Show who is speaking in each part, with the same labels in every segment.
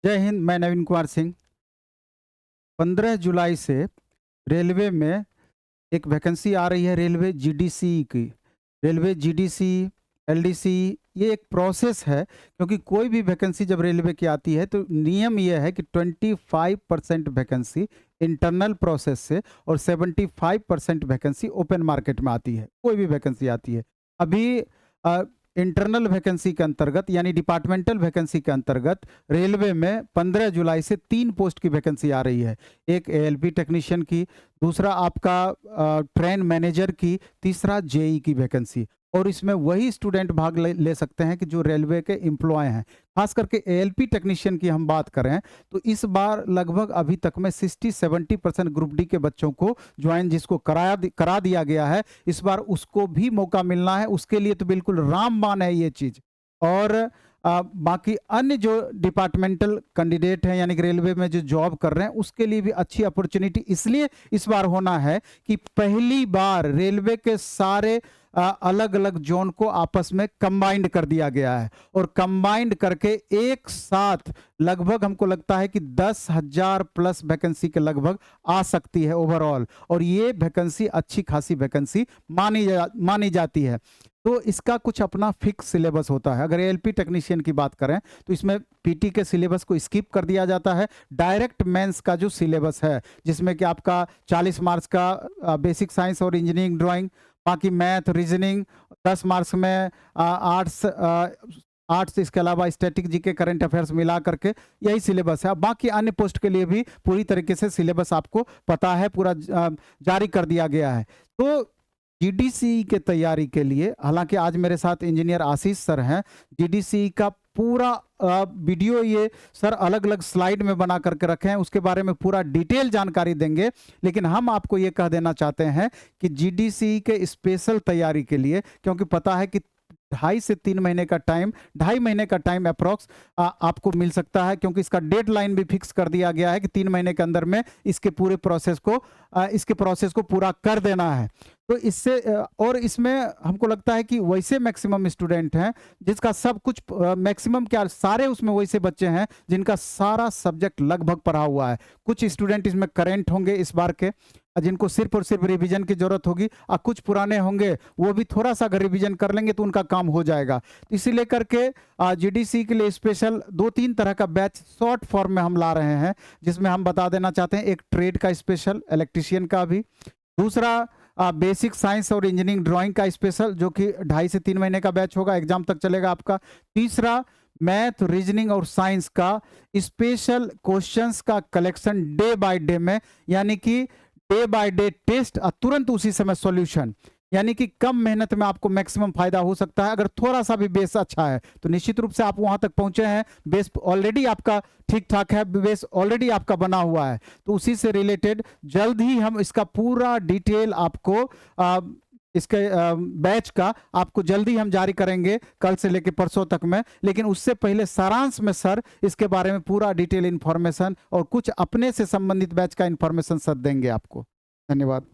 Speaker 1: जय हिंद। मैं नवीन कुमार सिंह। 15 जुलाई से रेलवे में एक वैकेंसी आ रही है, रेलवे जीडीसी की। रेलवे जीडीसी, एलडीसी, ये एक प्रोसेस है, क्योंकि कोई भी वैकेंसी जब रेलवे की आती है तो नियम ये है कि 25% वैकेंसी इंटरनल प्रोसेस से और 75% वैकेंसी ओपन मार्केट में आती है। कोई भी वैकेंसी आती है। अभी इंटरनल वैकेंसी के अंतर्गत यानी डिपार्टमेंटल वैकेंसी के अंतर्गत रेलवे में 15 जुलाई से 3 पोस्ट की वैकेंसी आ रही है। एक एएलपी टेक्नीशियन की, दूसरा आपका ट्रेन मैनेजर की, तीसरा जेई की वैकेंसी। और इसमें वही स्टूडेंट भाग ले सकते हैं कि जो रेलवे के एम्प्लॉय हैं। खास करके एएलपी टेक्नीशियन की हम बात करें तो इस बार लगभग अभी तक में 60-70% ग्रुप डी के बच्चों को ज्वाइन जिसको करा दिया गया है, इस बार उसको भी मौका मिलना है। उसके लिए तो बिल्कुल रामबाण है ये चीज़। और बाकी अन्य जो डिपार्टमेंटल कैंडिडेट हैं यानी कि रेलवे में जो जॉब कर रहे हैं उसके लिए भी अच्छी अपॉर्चुनिटी इसलिए इस बार होना है कि पहली बार रेलवे के सारे अलग अलग जोन को आपस में कंबाइंड कर दिया गया है और कंबाइंड करके एक साथ लगभग हमको लगता है कि 10,000 प्लस वैकेंसी के लगभग आ सकती है ओवरऑल। और ये वैकेंसी अच्छी खासी वैकेंसी मानी जाती है। तो इसका कुछ अपना फिक्स सिलेबस होता है। अगर एएलपी टेक्नीशियन की बात करें तो इसमें पीटी के सिलेबस को स्किप कर दिया जाता है। डायरेक्ट मेंस का जो सिलेबस है जिसमें कि आपका 40 मार्क्स का बेसिक साइंस और इंजीनियरिंग ड्राइंग, बाकी मैथ, रीजनिंग 10 मार्क्स में आर्ट्स, इसके अलावा स्टैटिक, जीके, करंट अफेयर्स मिला करके यही सिलेबस है। बाकी अन्य पोस्ट के लिए भी पूरी तरीके से सिलेबस आपको पता है, पूरा जारी कर दिया गया है। तो जीडीसी के तैयारी के लिए, हालांकि आज मेरे साथ इंजीनियर आशीष सर हैं, जीडीसी का पूरा वीडियो ये सर अलग अलग स्लाइड में बना करके रखे हैं, उसके बारे में पूरा डिटेल जानकारी देंगे। लेकिन हम आपको ये कह देना चाहते हैं कि जीडीसी के स्पेशल तैयारी के लिए, क्योंकि पता है कि 2.5 से 3 महीने का टाइम, 2.5 महीने का टाइम अप्रॉक्स आपको मिल सकता है, क्योंकि इसका डेडलाइन भी फिक्स कर दिया गया है कि 3 महीने के अंदर में इसके पूरे प्रोसेस को पूरा कर देना है। तो इससे और इसमें हमको लगता है कि वैसे मैक्सिमम स्टूडेंट हैं जिसका सब कुछ मैक्सिमम क्या सारे उसमें वैसे बच्चे हैं जिनका सारा सब्जेक्ट लगभग पढ़ा हुआ है। कुछ स्टूडेंट इसमें करेंट होंगे इस बार के, जिनको सिर्फ और सिर्फ रिवीजन की जरूरत होगी, और कुछ पुराने होंगे वो भी थोड़ा सा अगर रिवीजन कर लेंगे तो उनका काम हो जाएगा। तो इसी लेकर के जीडीसी के लिए स्पेशल 2-3 तरह का बैच शॉर्ट फॉर्म में हम ला रहे हैं, जिसमें हम बता देना चाहते हैं एक ट्रेड का स्पेशल, इलेक्ट्रीशियन का भी, दूसरा बेसिक साइंस और इंजीनियरिंग ड्राइंग का स्पेशल जो कि 2.5 से 3 महीने का बैच होगा, एग्जाम तक चलेगा आपका, तीसरा मैथ, रीजनिंग और साइंस का स्पेशल क्वेश्चंस का कलेक्शन डे बाय डे में, यानी कि डे बाय डे टेस्ट और तुरंत उसी समय सॉल्यूशन, यानी कि कम मेहनत में आपको मैक्सिमम फायदा हो सकता है। अगर थोड़ा सा भी बेस अच्छा है तो निश्चित रूप से आप वहां तक पहुंचे हैं, बेस ऑलरेडी आपका ठीक ठाक है, बेस ऑलरेडी आपका बना हुआ है, तो उसी से रिलेटेड जल्द ही हम इसका पूरा डिटेल आपको इसके बैच का आपको जल्दी हम जारी करेंगे, कल से लेकर परसों तक में। लेकिन उससे पहले सारांश में सर इसके बारे में पूरा डिटेल इंफॉर्मेशन और कुछ अपने से संबंधित बैच का इंफॉर्मेशन सर देंगे आपको। धन्यवाद।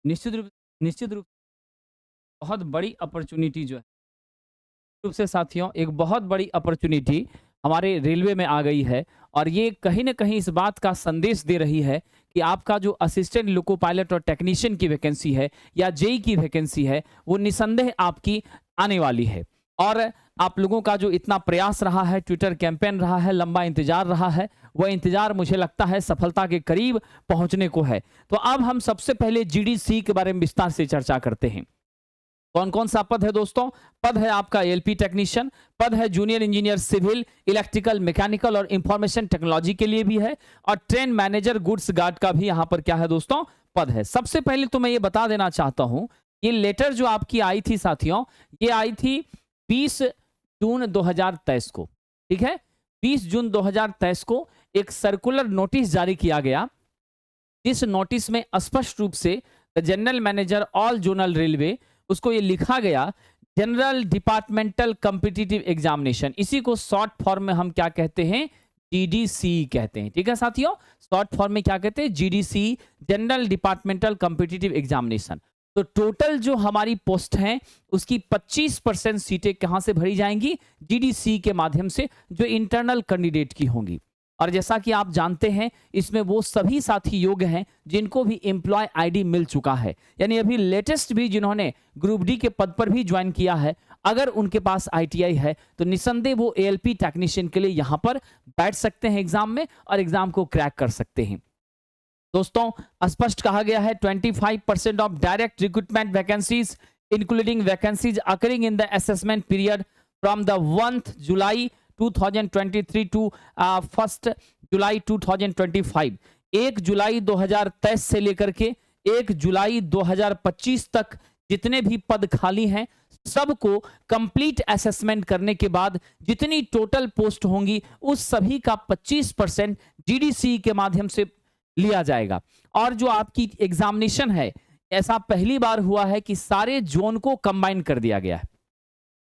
Speaker 2: निश्चित रूप बहुत बड़ी अपॉर्चुनिटी जो है रूप से साथियों, एक बहुत बड़ी अपॉर्चुनिटी हमारे रेलवे में आ गई है और ये कहीं ना कहीं इस बात का संदेश दे रही है कि आपका जो असिस्टेंट लोको पायलट और टेक्नीशियन की वैकेंसी है या जेई की वैकेंसी है वो निसंदेह आपकी आने वाली है। और आप लोगों का जो इतना प्रयास रहा है, ट्विटर कैंपेन रहा है, लंबा इंतजार रहा है, वह इंतजार मुझे लगता है सफलता के करीब पहुंचने को है। तो अब हम सबसे पहले जीडीसी के बारे में विस्तार से चर्चा करते हैं। कौन कौन सा पद है दोस्तों? पद है आपका एलपी टेक्नीशियन, पद है junior engineer civil, electrical, mechanical और इंफॉर्मेशन टेक्नोलॉजी के लिए भी है, और ट्रेन मैनेजर गुड्स गार्ड का भी यहां पर क्या है दोस्तों, पद है। सबसे पहले तो मैं ये बता देना चाहता हूं, ये लेटर जो आपकी आई थी साथियों, ये आई थी 20 जून 2023 को, ठीक है। 20 जून 2023 को एक सर्कुलर नोटिस जारी किया गया। इस नोटिस में स्पष्ट रूप से general manager all zonal railway, उसको ये लिखा गया जनरल डिपार्टमेंटल कॉम्पिटिटिव एग्जामिनेशन, इसी को शॉर्ट फॉर्म में हम क्या कहते हैं, जीडीसी कहते हैं, ठीक है साथियों। शॉर्ट फॉर्म में क्या कहते हैं, GDC, general departmental competitive examination. तो टोटल जो हमारी पोस्ट हैं उसकी 25% सीटें कहां से भरी जाएंगी? जीडीसी के माध्यम से, जो इंटरनल कैंडिडेट की होंगी। और जैसा कि आप जानते हैं इसमें वो सभी साथी योग्य हैं जिनको भी एम्प्लॉय आईडी मिल चुका है, यानी अभी लेटेस्ट भी जिन्होंने ग्रुप डी के पद पर भी ज्वाइन किया है, अगर उनके पास आईटीआई है तो निसंदेह वो एएलपी टेक्नीशियन के लिए यहां पर बैठ सकते हैं एग्जाम में और एग्जाम को क्रैक कर सकते हैं। दोस्तों, स्पष्ट कहा गया है 25% of direct recruitment vacancies including vacancies occurring in the assessment period from the 1 July 2023 to 1 July 2025। 1 जुलाई 2023 से लेकर के 1 जुलाई 2025 तक जितने भी पद खाली हैं सबको कंप्लीट असेसमेंट करने के बाद जितनी टोटल पोस्ट होंगी उस सभी का 25% जीडीसी के माध्यम से लिया जाएगा। और जो आपकी एग्जामिनेशन है, ऐसा पहली बार हुआ है कि सारे जोन को कंबाइन कर दिया गया है,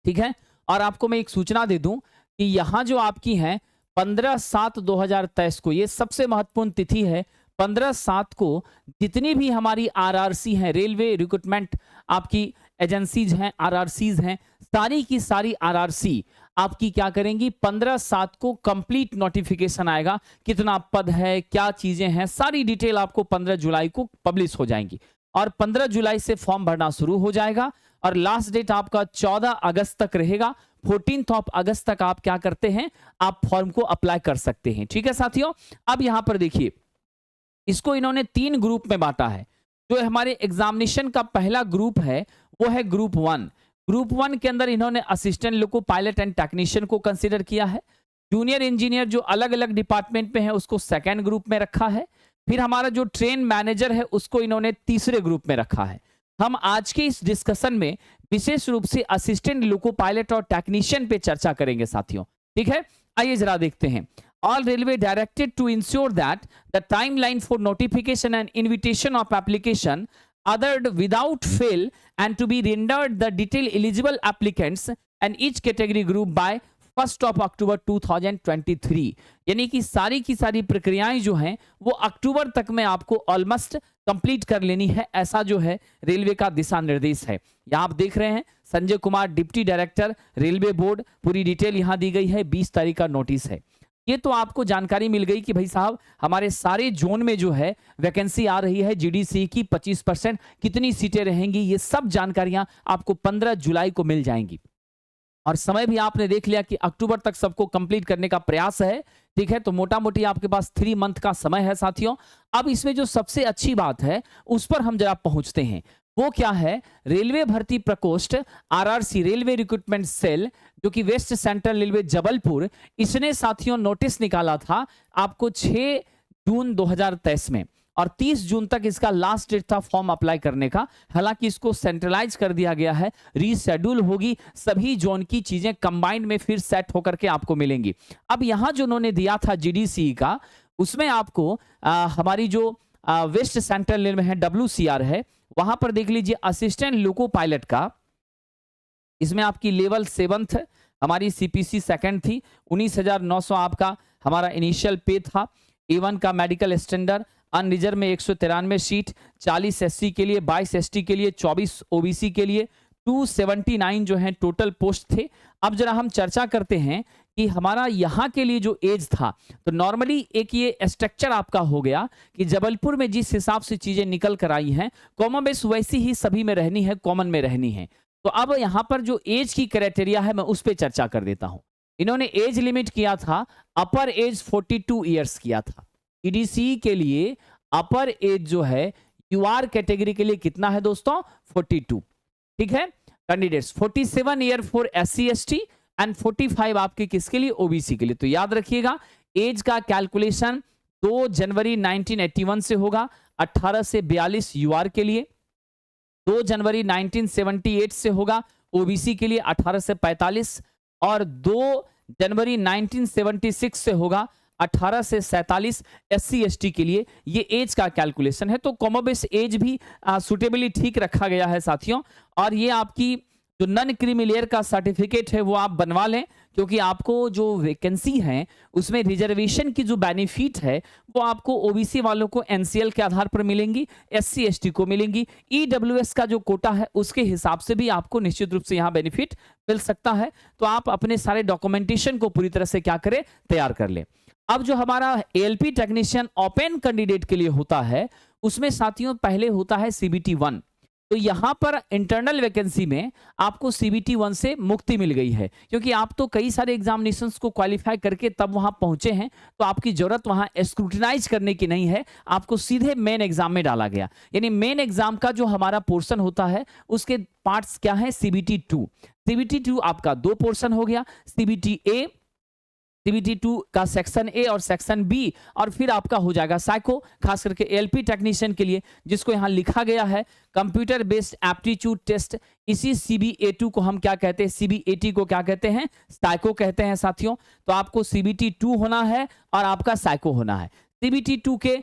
Speaker 2: ठीक है। और आपको मैं एक सूचना दे दूं कि यहां जो आपकी है 15/7/2023 को, ये सबसे महत्वपूर्ण तिथि है। 15/7 को जितनी भी हमारी आरआरसी हैं, रेलवे रिक्रूटमेंट आपकी एजेंसीज हैं, आरआरसीज हैं, सारी की सारी आरआरसी आपकी क्या करेंगी? 15/7 को कंप्लीट नोटिफिकेशन आएगा, कितना पद है, क्या चीजें हैं, सारी डिटेल आपको 15 जुलाई को पब्लिश हो जाएंगी। और 15 जुलाई से फॉर्म भरना शुरू हो जाएगा और लास्ट डेट आपका 14 अगस्त तक रहेगा। 14 अगस्त तक आप क्या करते हैं? आप फॉर्म को अप्लाई कर सकते हैं, ठीक है साथियों। अब यहां पर देखिए, इसको इन्होंने 3 ग्रुप में बांटा है। जो हमारे एग्जामिनेशन का पहला ग्रुप है वो है ग्रुप 1। ग्रुप 1 के अंदर इन्होंने assistant loco pilot and technician को कंसीडर किया है। जूनियर इंजीनियर जो अलग अलग डिपार्टमेंट में है उसको सेकेंड ग्रुप में रखा है। फिर हमारा जो ट्रेन मैनेजर है उसको इन्होंने तीसरे ग्रुप में रखा है। हम आज के इस डिस्कशन में विशेष रूप से असिस्टेंट लोको पायलट और टेक्नीशियन पे चर्चा करेंगे साथियों, ठीक है। आइए जरा देखते हैं। All railway directed to ensure that the timeline for notification and invitation of application adhered without fail and to be rendered the detail eligible applicants and each category group by 1 October 2023। यानी कि सारी की सारी प्रक्रियाएं जो हैं वो अक्टूबर तक में आपको ऑलमोस्ट कंप्लीट कर लेनी है, ऐसा जो है रेलवे का दिशा निर्देश है। यहाँ आप देख रहे हैं Sanjay Kumar deputy director railway board, पूरी डिटेल यहाँ दी गई है। 20 तारीख का नोटिस है। ये तो आपको जानकारी मिल गई कि भाई साहब हमारे सारे जोन में जो है वैकेंसी आ रही है जीडीसी की 25%, कितनी सीटें रहेंगी, ये सब जानकारियां आपको 15 जुलाई को मिल जाएंगी। और समय भी आपने देख लिया कि अक्टूबर तक सबको कंप्लीट करने का प्रयास है, ठीक है। तो मोटा मोटी आपके पास 3 मंथ का समय है साथियों। अब इसमें जो सबसे अच्छी बात है उस पर हम जरा पहुंचते हैं। वो क्या है? रेलवे भर्ती प्रकोष्ठ आरआरसी, रेलवे रिक्रूटमेंट सेल, जो कि वेस्ट सेंट्रल रेलवे जबलपुर, इसने साथियों नोटिस निकाला था आपको 6 जून 2023 में, और 30 जून तक इसका लास्ट डेट था फॉर्म अप्लाई करने का। हालांकि इसको सेंट्रलाइज कर दिया गया है, रीशेड्यूल होगी, सभी जोन की चीजें कंबाइंड में फिर सेट होकर के आपको मिलेंगी। अब यहां जो उन्होंने दिया था जीडीसी का, उसमें आपको हमारी जो वेस्ट सेंट्रल रेलवे है WCR है, वहां पर देख लीजिए असिस्टेंट लोको पायलट का, इसमें आपकी लेवल 7th हमारी CPC सेकंड थी, 19,900 आपका हमारा इनिशियल पे था। A1 का मेडिकल स्टैंडर्ड, अनरिजर्व में 193 सीट, 40 SC के लिए, 22 ST के लिए, 24 OBC के लिए, 279 जो है टोटल पोस्ट थे। अब जरा हम चर्चा करते हैं कि हमारा यहाँ के लिए जो एज था, तो नॉर्मली एक ये स्ट्रक्चर आपका हो गया कि जबलपुर में जिस हिसाब से चीजें निकल कर आई हैं, कॉमन बेस वैसी ही सभी में रहनी है, कॉमन में रहनी है। तो अब यहाँ पर जो एज की क्राइटेरिया है मैं उस पर चर्चा कर देता हूं। इन्होंने एज लिमिट किया था, अपर एज 42 ईयर्स किया था। ईडीसी के लिए अपर एज जो है यूआर कैटेगरी के लिए कितना है दोस्तों? 42, ठीक है। Candidates 47 year for SC ST and 45 आपके किसके लिए? OBC के लिए। तो याद रखिएगा एज का कैलकुलेशन 2 जनवरी 1981 से होगा, 18 से 42 यूआर के लिए, 2 जनवरी 1978 से होगा OBC के लिए 18 से 45, और 2 जनवरी 1976 से होगा 18 से 47 SC ST के लिए। ये एज का कैलकुलेशन है। तो कॉमोबेस एज भी सुटेबली ठीक रखा गया है साथियों। और ये आपकी जो नॉन क्रीमी लेयर का सर्टिफिकेट है वो आप बनवा लें, क्योंकि आपको जो वैकेंसी है उसमें रिजर्वेशन की जो बेनिफिट है वो आपको ओबीसी वालों को एनसीएल के आधार पर मिलेंगी, एससी एसटी को मिलेंगी, ईडब्ल्यूएस का जो कोटा है उसके हिसाब से भी आपको निश्चित रूप से यहाँ बेनिफिट मिल सकता है। तो आप अपने सारे डॉक्यूमेंटेशन को पूरी तरह से क्या करें, तैयार कर लें। अब जो हमारा एएलपी टेक्नीशियन ओपन कैंडिडेट के लिए होता है उसमें साथियों पहले होता है सीबीटी 1। तो यहां पर इंटरनल वैकेंसी में आपको सीबीटी 1 से मुक्ति मिल गई है, क्योंकि आप तो कई सारे एग्जामिनेशंस को क्वालिफाई करके तब वहां पहुंचे हैं, तो आपकी जरूरत वहां स्क्रूटिनाइज करने की नहीं है, आपको सीधे मेन एग्जाम में डाला गया। यानी मेन एग्जाम का जो हमारा पोर्शन होता है उसके पार्ट्स क्या है, सीबीटी 2। सीबीटी 2 आपका 2 पोर्शन हो गया, सीबीटी ए, सीबीटी 2 का सेक्शन ए और सेक्शन बी, और फिर आपका हो जाएगा साइको, खास करके एलपी टेक्नीशियन के लिए, जिसको यहां लिखा गया है कंप्यूटर बेस्ड एप्टीट्यूड टेस्ट। इसी सीबीए2 को हम क्या कहते हैं, सीबीएटी को क्या कहते हैं, साइको कहते हैं साथियों। तो आपको सीबीटी 2 होना है और आपका साइको होना है। सीबीटी 2 के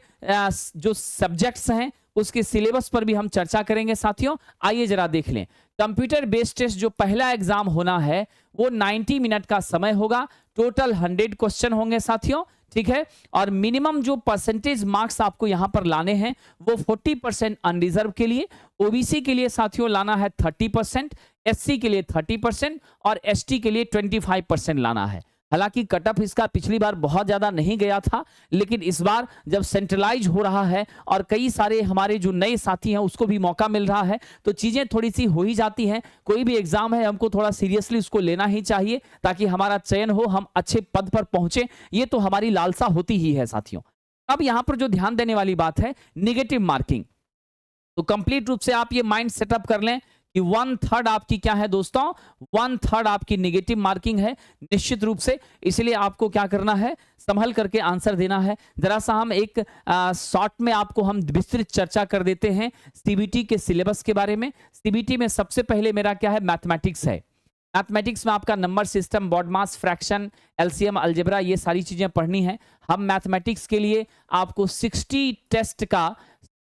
Speaker 2: जो सब्जेक्ट्स हैं उसके सिलेबस पर भी हम चर्चा करेंगे साथियों। आइए जरा देख लें। कंप्यूटर बेस्ड टेस्ट जो पहला एग्जाम होना है वो 90 मिनट का समय होगा, टोटल 100 क्वेश्चन होंगे साथियों, ठीक है। और मिनिमम जो परसेंटेज मार्क्स आपको यहां पर लाने हैं वो 40% अनरिजर्व के लिए, ओबीसी के लिए साथियों लाना है 30%, एससी के लिए 30% और एसटी के लिए 25% लाना है। हालांकि कटअप इसका पिछली बार बहुत ज्यादा नहीं गया था, लेकिन इस बार जब सेंट्रलाइज हो रहा है और कई सारे हमारे जो नए साथी हैं उसको भी मौका मिल रहा है, तो चीजें थोड़ी सी हो ही जाती हैं। कोई भी एग्जाम है हमको थोड़ा सीरियसली उसको लेना ही चाहिए ताकि हमारा चयन हो, हम अच्छे पद पर पहुंचे, ये तो हमारी लालसा होती ही है साथियों। अब यहां पर जो ध्यान देने वाली बात है निगेटिव मार्किंग, तो कंप्लीट रूप से आप ये माइंड सेटअप कर लें कि 1/3 आपकी क्या है दोस्तों, 1/3 आपकी नेगेटिव मार्किंग है निश्चित रूप से। इसलिए आपको क्या करना है, संभल करके आंसर देना है। जरा सा हम एक शॉर्ट में आपको हम विस्तृत चर्चा कर देते हैं सीबीटी के सिलेबस के बारे में। सीबीटी में सबसे पहले मेरा क्या है, मैथमेटिक्स है। मैथमेटिक्स में आपका नंबर सिस्टम, बॉड मास, फ्रैक्शन, एलसीएम, अलजेब्रा, ये सारी चीजें पढ़नी है। हम मैथमेटिक्स के लिए आपको 60 टेस्ट का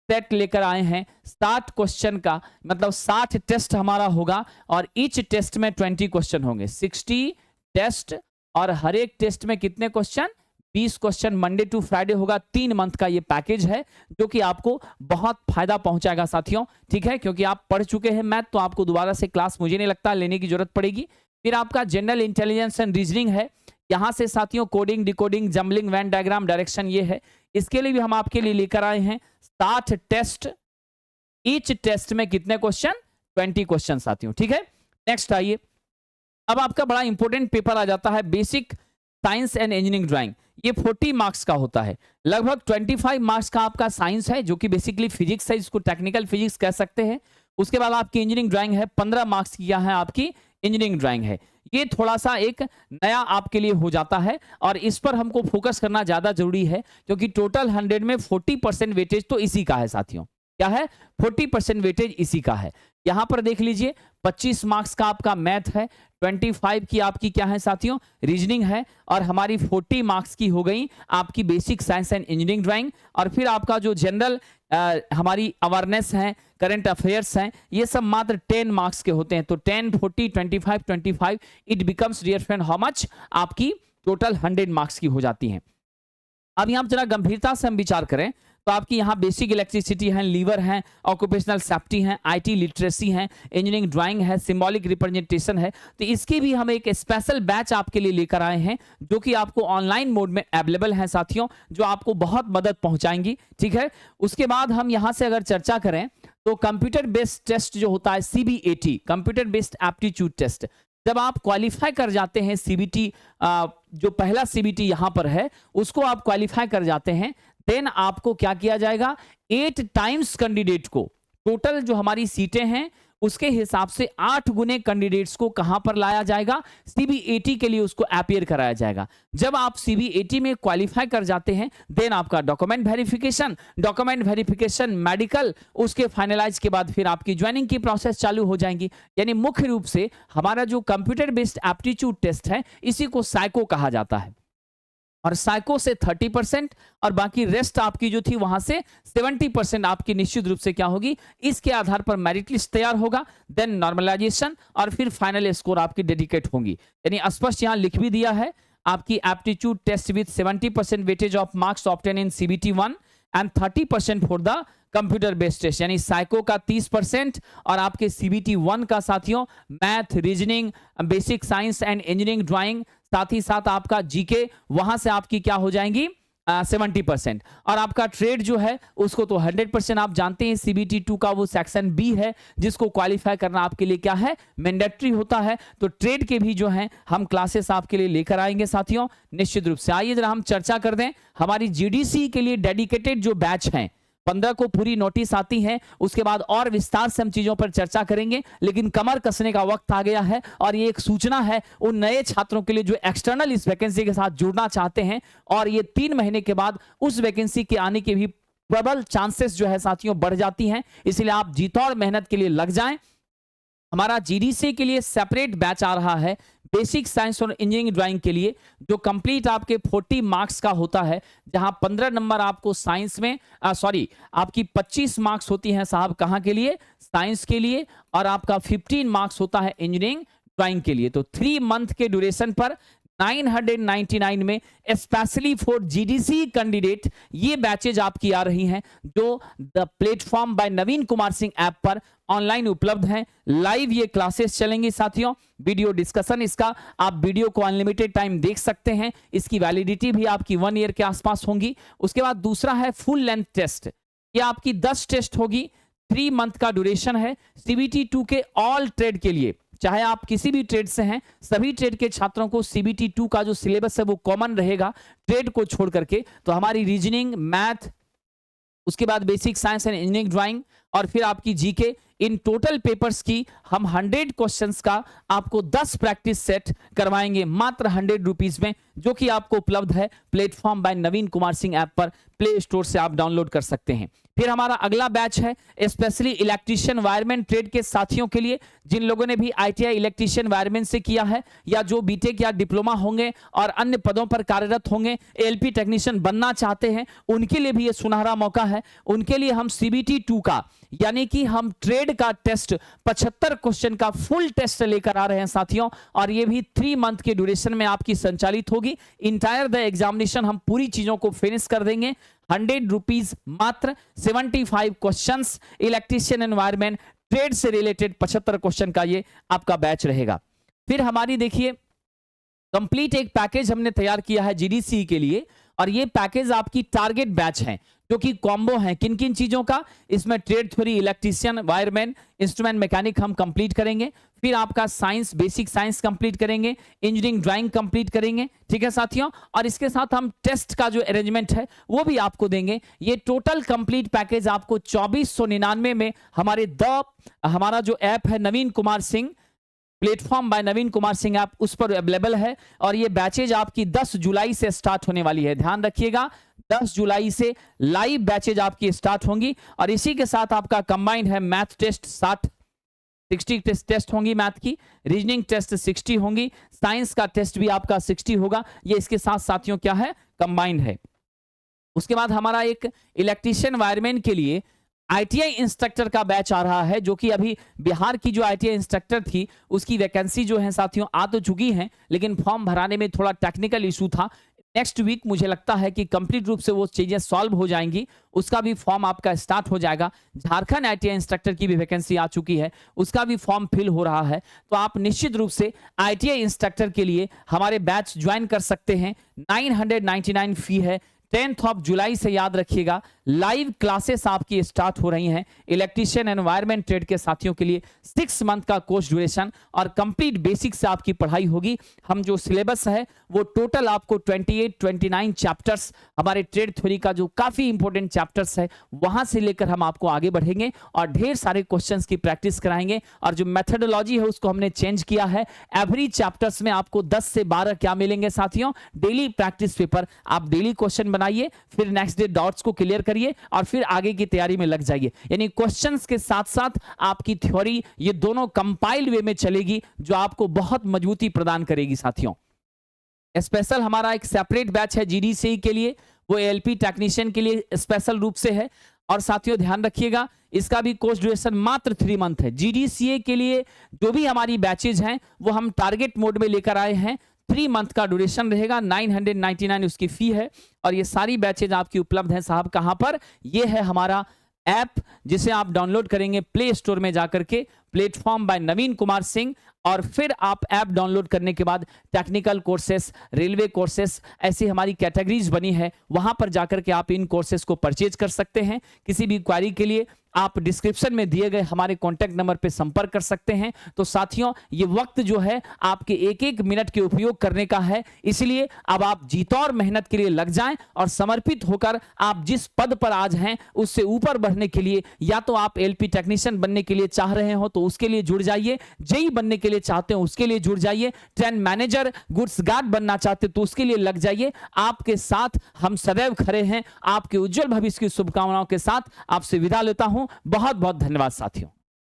Speaker 2: सेट लेकर आए हैं, 60 क्वेश्चन का, मतलब 60 टेस्ट हमारा होगा और ईच टेस्ट में 20 क्वेश्चन होंगे। 60 टेस्ट और हर एक टेस्ट में कितने question, 20 question, Monday to Friday होगा। 3 मंथ का ये पैकेज है जो कि आपको बहुत फायदा पहुंचाएगा साथियों, ठीक है। क्योंकि आप पढ़ चुके हैं मैथ, तो आपको दोबारा से क्लास मुझे नहीं लगता लेने की जरूरत पड़ेगी। फिर आपका जनरल इंटेलिजेंस एंड रीजनिंग है। यहां से साथियों coding, decoding, jumbling, Venn diagram, direction, ये है। इसके लिए भी हम आपके लिए लेकर आए हैं 60 टेस्ट, ईच टेस्ट में कितने क्वेश्चन, 20 क्वेश्चन साथियों, ठीक है। नेक्स्ट आइए, अब आपका बड़ा इंपॉर्टेंट पेपर आ जाता है basic science and engineering drawing. ये 40 मार्क्स का होता है। लगभग 25 मार्क्स का आपका साइंस है जो कि बेसिकली फिजिक्स है, इसको टेक्निकल फिजिक्स कह सकते हैं। उसके बाद आपकी इंजीनियरिंग ड्राइंग है, 15 मार्क्स की है आपकी इंजीनियरिंग ड्राइंग है। ये थोड़ा सा एक नया आपके लिए हो जाता है और इस पर हमको फोकस करना ज्यादा जरूरी है, क्योंकि टोटल 100 में 40% वेटेज तो इसी का है साथियों। क्या है, 40% वेटेज इसी का है। यहां पर देख लीजिए 25 मार्क्स का आपका मैथ है, 25 की आपकी क्या है साथियों, रीजनिंग है, और हमारी 40 मार्क्स की हो गई आपकी basic science and engineering drawing. और फिर आपका जो जनरल हमारी अवेयरनेस है, करंट अफेयर्स हैं, ये सब मात्र 10 मार्क्स के होते हैं। तो 10, 40, 25, 25, it becomes dear friend how much, आपकी टोटल 100 मार्क्स की हो जाती हैं। अब यहां जरा गंभीरता से हम विचार करें तो आपकी यहाँ बेसिक इलेक्ट्रिसिटी है, लीवर है, ऑक्यूपेशनल सेफ्टी है, आईटी लिटरेसी है, इंजीनियरिंग ड्राइंग है, सिंबॉलिक रिप्रेजेंटेशन है। तो इसकी भी हम एक स्पेशल बैच आपके लिए लेकर आए हैं जो कि आपको ऑनलाइन मोड में अवेलेबल है साथियों, जो आपको बहुत मदद पहुंचाएंगी, ठीक है। उसके बाद हम यहाँ से अगर चर्चा करें तो कंप्यूटर बेस्ड टेस्ट जो होता है CBAT, computer based aptitude test, जब आप क्वालिफाई कर जाते हैं सीबीटी, जो पहला सीबीटी यहां पर है उसको आप क्वालिफाई कर जाते हैं, देन आपको क्या किया जाएगा, 8 टाइम्स कैंडिडेट को, टोटल जो हमारी सीटें हैं उसके हिसाब से 8 गुने कैंडिडेट्स को कहां पर लाया जाएगा, सीबीएटी के लिए उसको अपीयर कराया जाएगा। जब आप सीबीएटी में क्वालिफाई कर जाते हैं देन आपका डॉक्यूमेंट वेरिफिकेशन, मेडिकल, उसके फाइनलाइज के बाद फिर आपकी ज्वाइनिंग की प्रोसेस चालू हो जाएंगी। यानी मुख्य रूप से हमारा जो कंप्यूटर बेस्ड एप्टीट्यूड टेस्ट है इसी को साइको कहा जाता है। और साइको से 30% और बाकी रेस्ट आपकी जो थी वहां से 70% आपकी निश्चित रूप से क्या होगी, इसके आधार पर मेरिट लिस्ट तैयार होगा, देन नॉर्मलाइजेशन और फिर फाइनल स्कोर आपकी डेडिकेट होंगी। यानी स्पष्ट यहां लिख भी दिया है, आपकी aptitude test with 70% weightage of marks obtain in CBT 1 and 30% for the computer based test, यानी साइको का 30% और आपके सीबीटी 1 का साथियों math, reasoning, basic science and engineering, drawing, साथ ही साथ आपका जीके, वहां से आपकी क्या हो जाएंगी 70%। और आपका ट्रेड जो है उसको तो 100% आप जानते हैं, सीबीटी 2 का वो सेक्शन बी है जिसको क्वालिफाई करना आपके लिए क्या है, मैंडेटरी होता है। तो ट्रेड के भी जो है हम क्लासेस आपके लिए लेकर आएंगे साथियों निश्चित रूप से। आइए जरा हम चर्चा कर दें हमारी जीडीसी के लिए डेडिकेटेड जो बैच हैं, 15 को पूरी नोटिस आती है, उसके बाद और विस्तार से हम चीजों पर चर्चा करेंगे, लेकिन कमर कसने का वक्त आ गया है। और ये एक सूचना है उन नए छात्रों के लिए जो एक्सटर्नल इस वैकेंसी के साथ जुड़ना चाहते हैं, और ये 3 महीने के बाद उस वैकेंसी के आने के भी प्रबल चांसेस जो है साथियों बढ़ जाती हैं। इसलिए आप जीतौड़ मेहनत के लिए लग जाएं। हमारा जीडीसी के लिए सेपरेट बैच आ रहा है बेसिक साइंस और इंजीनियरिंग ड्राइंग के लिए, जो कंप्लीट आपके 40 मार्क्स का होता है, जहां 15 नंबर आपको साइंस में आपकी 25 मार्क्स होती हैं साहब कहां के लिए, साइंस के लिए, और आपका 15 मार्क्स होता है इंजीनियरिंग ड्राइंग के लिए। तो 3 मंथ के ड्यूरेशन पर 999 में स्पेशली फॉर जीडीसी कैंडिडेट ये बैचेज आपकी आ रही हैं, जो the platform by Naveen Kumar Singh app पर ऑनलाइन उपलब्ध हैं। लाइव ये क्लासेस चलेंगी साथियों, वीडियो डिस्कशन इसका, आप वीडियो को अनलिमिटेड टाइम देख सकते हैं। इसकी वैलिडिटी भी आपकी 1 ईयर के आसपास होंगी। उसके बाद दूसरा है फुल लेंथ टेस्ट, ये आपकी 10 टेस्ट होगी, 3 मंथ का ड्यूरेशन है सीबीटी 2 के ऑल ट्रेड के लिए। चाहे आप किसी भी ट्रेड से हैं, सभी ट्रेड के छात्रों को सीबीटी 2 का जो सिलेबस है वो कॉमन रहेगा ट्रेड को छोड़ करके। तो हमारी रीजनिंग, मैथ, उसके बाद basic science and engineering drawing और फिर आपकी जीके, इन टोटल पेपर्स की हम 100 क्वेश्चंस का आपको 10 प्रैक्टिस सेट करवाएंगे मात्र 100 रुपीज में, जो कि आपको उपलब्ध है platform by Naveen Kumar Singh app पर, प्ले स्टोर से आप डाउनलोड कर सकते हैं। फिर हमारा अगला बैच है स्पेशली इलेक्ट्रीशियन वायरमैन ट्रेड के साथियों के लिए, जिन लोगों ने भी आईटीआई इलेक्ट्रीशियन वायरमैन से किया है या जो बीटेक या डिप्लोमा होंगे और अन्य पदों पर कार्यरत होंगे, एएलपी टेक्नीशियन बनना चाहते हैं, उनके लिए भी ये सुनहरा मौका है। उनके लिए हम सीबीटी 2 का यानी कि हम ट्रेड का टेस्ट 75 क्वेश्चन का फुल टेस्ट लेकर आ रहे हैं साथियों, और ये भी 3 मंथ के ड्यूरेशन में आपकी संचालित होगी। इंटायर द एग्जामिनेशन हम पूरी चीजों को फिनिश कर देंगे। 100 रुपीज मात्र, 75 क्वेश्चंस, इलेक्ट्रीशियन एनवायरमेंट ट्रेड से रिलेटेड 75 क्वेश्चन का ये आपका बैच रहेगा। फिर हमारी देखिए कंप्लीट एक पैकेज हमने तैयार किया है जीडीसी के लिए, और ये पैकेज आपकी टारगेट बैच है जो कि कॉम्बो है किन किन चीजों का, इसमें trade theory, electrician, wireman, instrument mechanic हम कंप्लीट करेंगे, फिर आपका साइंस, बेसिक साइंस कंप्लीट करेंगे, इंजीनियरिंग ड्राइंग कंप्लीट करेंगे, ठीक है साथियों, और इसके साथ हम टेस्ट का जो अरेंजमेंट है वो भी आपको देंगे। ये टोटल कंप्लीट पैकेज आपको 2499 में हमारा जो ऐप है Naveen Kumar Singh platform by Naveen Kumar Singh app, उस पर अवेलेबल है। और ये बैचेज आपकी 10 जुलाई से स्टार्ट होने वाली है, ध्यान रखिएगा 10 जुलाई से लाइव बैचेज आपकी स्टार्ट होंगी। और इसी के साथ आपका कंबाइंड है मैथ टेस्ट 60 टेस्ट होंगी मैथ की, रीजनिंग टेस्ट 60 होंगी, साइंस का टेस्ट भी आपका 60 होगा। ये इसके साथ साथियों क्या है, कंबाइंड है। उसके बाद हमारा एक इलेक्ट्रीशियन वायरमैन के लिए आईटीआई इंस्ट्रक्टर का बैच आ रहा है, जो कि अभी बिहार की जो आईटीआई इंस्ट्रक्टर थी उसकी वैकेंसी जो है साथियों आ तो चुकी है, लेकिन फॉर्म भराने में थोड़ा टेक्निकल इशू था। नेक्स्ट वीक मुझे लगता है कि कंप्लीट रूप से वो चीजें सॉल्व हो जाएंगी, उसका भी फॉर्म आपका स्टार्ट हो जाएगा। झारखंड आईटीआई इंस्ट्रक्टर की भी वैकेंसी आ चुकी है, उसका भी फॉर्म फिल हो रहा है। तो आप निश्चित रूप से आईटीआई इंस्ट्रक्टर के लिए हमारे बैच ज्वाइन कर सकते हैं। 999 फी है। 10 जुलाई से याद रखिएगा लाइव क्लासेस आपकी स्टार्ट हो रही हैं इलेक्ट्रीशियन एनवायरमेंट ट्रेड के साथियों के लिए। 6 मंथ का कोर्स ड्यूरेशन और कंप्लीट बेसिक से आपकी पढ़ाई होगी। हम जो सिलेबस है वो टोटल आपको 29 चैप्टर्स, हमारे ट्रेड थ्योरी का जो काफी इंपॉर्टेंट चैप्टर्स है वहां से लेकर हम आपको आगे बढ़ेंगे और ढेर सारे क्वेश्चंस की प्रैक्टिस कराएंगे। और जो मेथोडोलॉजी है उसको हमने चेंज किया है। एवरी चैप्टर्स में आपको 10 से 12 क्या मिलेंगे साथियों, डेली प्रैक्टिस पेपर। आप डेली क्वेश्चन बनाइए, फिर नेक्स्ट डे डॉट्स को क्लियर करिए और फिर आगे की तैयारी में लग जाइए। यानी क्वेश्चंस के साथ साथ आपकी थ्योरी, ये दोनों कंपाइल्ड वे में चलेगी, जो आपको बहुत मजबूती प्रदान करेगी साथियों। स्पेशल हमारा एक सेपरेट बैच है जीडीसीई के लिए, वो एएलपी टेक्नीशियन के लिए स्पेशल रूप से है। और साथियों ध्यान रखिएगा, इसका भी कोर्स ड्यूरेशन मात्र 3 मंथ है। जीडीसीए के लिए जो भी हमारी बैचेज हैं वो हम टारगेट मोड में लेकर आए हैं। 3 मंथ का ड्यूरेशन रहेगा, 999 उसकी फी है। और ये सारी बैचेज आपकी उपलब्ध हैं साहब कहां पर? ये है हमारा ऐप, जिसे आप डाउनलोड करेंगे प्ले स्टोर में जाकर के, प्लेटफॉर्म बाय नवीन कुमार सिंह। और फिर आप ऐप डाउनलोड करने के बाद टेक्निकल कोर्सेस, रेलवे कोर्सेस, ऐसी हमारी कैटेगरीज बनी है, वहां पर जाकर के आप इन कोर्सेस को परचेज कर सकते हैं। किसी भी क्वेरी के लिए आप डिस्क्रिप्शन में दिए गए हमारे कॉन्टैक्ट नंबर पर संपर्क कर सकते हैं। तो साथियों, ये वक्त जो है आपके एक एक मिनट के उपयोग करने का है, इसलिए अब आप जीतौर मेहनत के लिए लग जाएं और समर्पित होकर आप जिस पद पर आज हैं उससे ऊपर बढ़ने के लिए, या तो आप एलपी टेक्नीशियन बनने के लिए चाह रहे हो तो उसके लिए जुड़ जाइए, जेई बनने के लिए चाहते हो उसके लिए जुड़ जाइए, ट्रेन मैनेजर, गुड्स गार्ड बनना चाहते तो उसके लिए लग जाइए। आपके साथ हम सदैव खड़े हैं। आपके उज्जवल भविष्य की शुभकामनाओं के साथ आपसे विदा लेता हूं। बहुत बहुत धन्यवाद साथियों।